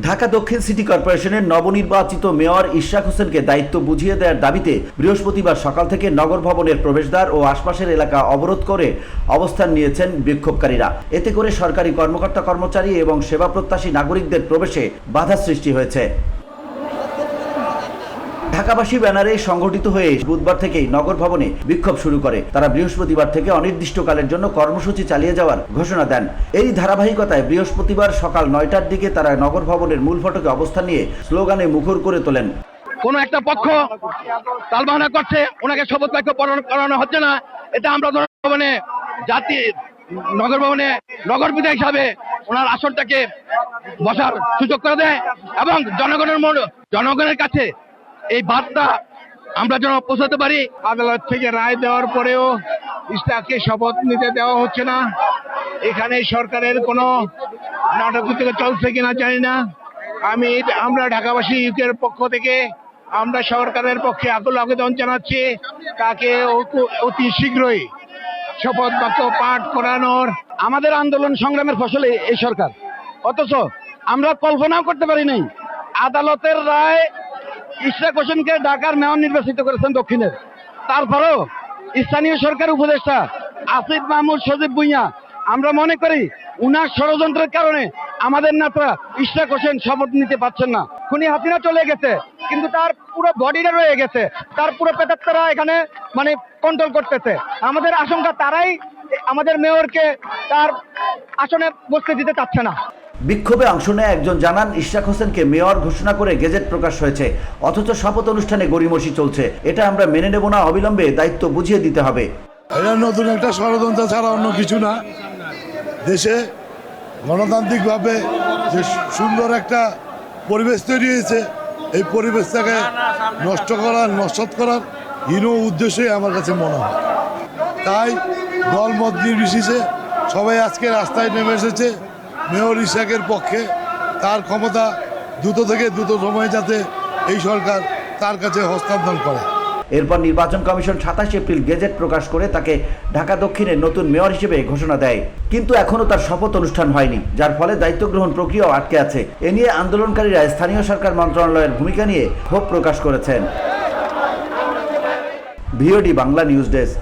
ঢাকা দক্ষিণ সিটি কর্পোরেশনের নবনির্বাচিত মেয়র ইশরাক হোসেনকে দায়িত্ব বুঝিয়ে দেওয়ার দাবিতে বৃহস্পতিবার সকাল থেকে নগর ভবনের প্রবেশদ্বার ও আশপাশের এলাকা অবরোধ করে অবস্থান নিয়েছেন বিক্ষোভকারীরা। এতে করে সরকারি কর্মকর্তা কর্মচারী এবং সেবা প্রত্যাশী নাগরিকদের প্রবেশে বাধা সৃষ্টি হয়েছে। ঢাকাবাসী ব্যানারে সংগঠিত হয়ে বুধবার থেকেই নগর ভবনে বিক্ষোভ শুরু করে। তারা বৃহস্পতিবার থেকে অনির্দিষ্টকালের জন্য কর্মসূচি চালিয়ে যাওয়ার ঘোষণা দেন। এই ধারাবাহিকতায় বৃহস্পতিবার সকাল 9টার দিকে তারা নগর ভবনের মূল ফটকে অবস্থান নিয়ে স্লোগানে মুখর করে তোলেন। কোন একটা পক্ষ তালবাহানা করছে, ওনাকে শপথ বাক্য করানো হচ্ছে না। এটা আমরা নগর ভবনে নগর বিধায়ক হিসাবে ওনার আসনটাকে বসার সুযোগ করে দেয় এবং জনগণের কাছে এই বার্তা আমরা যেন পৌঁছাতে পারি। আদালত থেকে রায় দেওয়ার পরেও ইশরাককে শপথ নিতে দেওয়া হচ্ছে না। এখানে সরকারের কোনো নাটকীয়তা চলছে কিনা জানি না। আমরা ঢাকাবাসী ইউকের পক্ষ থেকে আমরা সরকারের পক্ষে আকুল আবেদন জানাচ্ছি, তাকে অতি শীঘ্রই শপথ বাক্য পাঠ করানোর। আমাদের আন্দোলন সংগ্রামের ফসলে এই সরকার, অথচ আমরা কল্পনাও করতে পারি নাই আদালতের রায় ইশরাক হোসেনকে ঢাকার মেয়র নির্বাচিত করেছেন দক্ষিণের। তারপরেও স্থানীয় সরকার উপদেষ্টা আসিফ মাহমুদ সজীব ভুঁইয়া, আমরা মনে করি উনার ষড়যন্ত্রের কারণে আমাদের নেতা ইশরাক হোসেন শপথ নিতে পারছেন না। খুনি হাসিনা চলে গেছে, কিন্তু তার পুরো বডিটা রয়ে গেছে, তার পুরো পেটাত্তারা এখানে কন্ট্রোল করতেছে। আমাদের আশঙ্কা তারাই আমাদের মেয়রকে তার আসনে বসতে দিতে চাচ্ছে না। বিক্ষোভে অংশ নেয় একজন জানান, ইশরাক হোসেনকে মেয়র ঘোষণা করে গেজেট প্রকাশ হয়েছে, অথচ শপথ অনুষ্ঠানে গড়িমসি চলছে। এটা আমরা মেনে নেব না, অবিলম্বে দায়িত্ব বুঝিয়ে দিতে হবে। এটা নতুন একটা ষড়যন্ত্র ছাড়া অন্য কিছু না। দেশে গণতান্ত্রিকভাবে যে সুন্দর একটা পরিবেশ তৈরি হয়েছে, এই পরিবেশটাকে নষ্ট করার হীন উদ্দেশ্যই আমার কাছে মনে হয়। তাই দলমত নির্বিশেষে সবাই আজকে রাস্তায় নেমে এসেছে মেয়র ইশরাকের পক্ষে। তার ক্ষমতা দ্রুত থেকে দ্রুত সময়ে যাতে এই সরকার তার কাছে হস্তান্তর করে। এরপর নির্বাচন কমিশন 27 এপ্রিল গেজেট প্রকাশ করে তাকে ঢাকা দক্ষিণের নতুন মেয়র হিসেবে ঘোষণা দেয়। কিন্তু এখনও তার শপথ অনুষ্ঠান হয়নি, যার ফলে দায়িত্ব গ্রহণ প্রক্রিয়াও আটকে আছে। এ নিয়ে আন্দোলনকারীরা স্থানীয় সরকার মন্ত্রণালয়ের ভূমিকা নিয়ে ক্ষোভ প্রকাশ করেছেন। VOD Bangla news desk.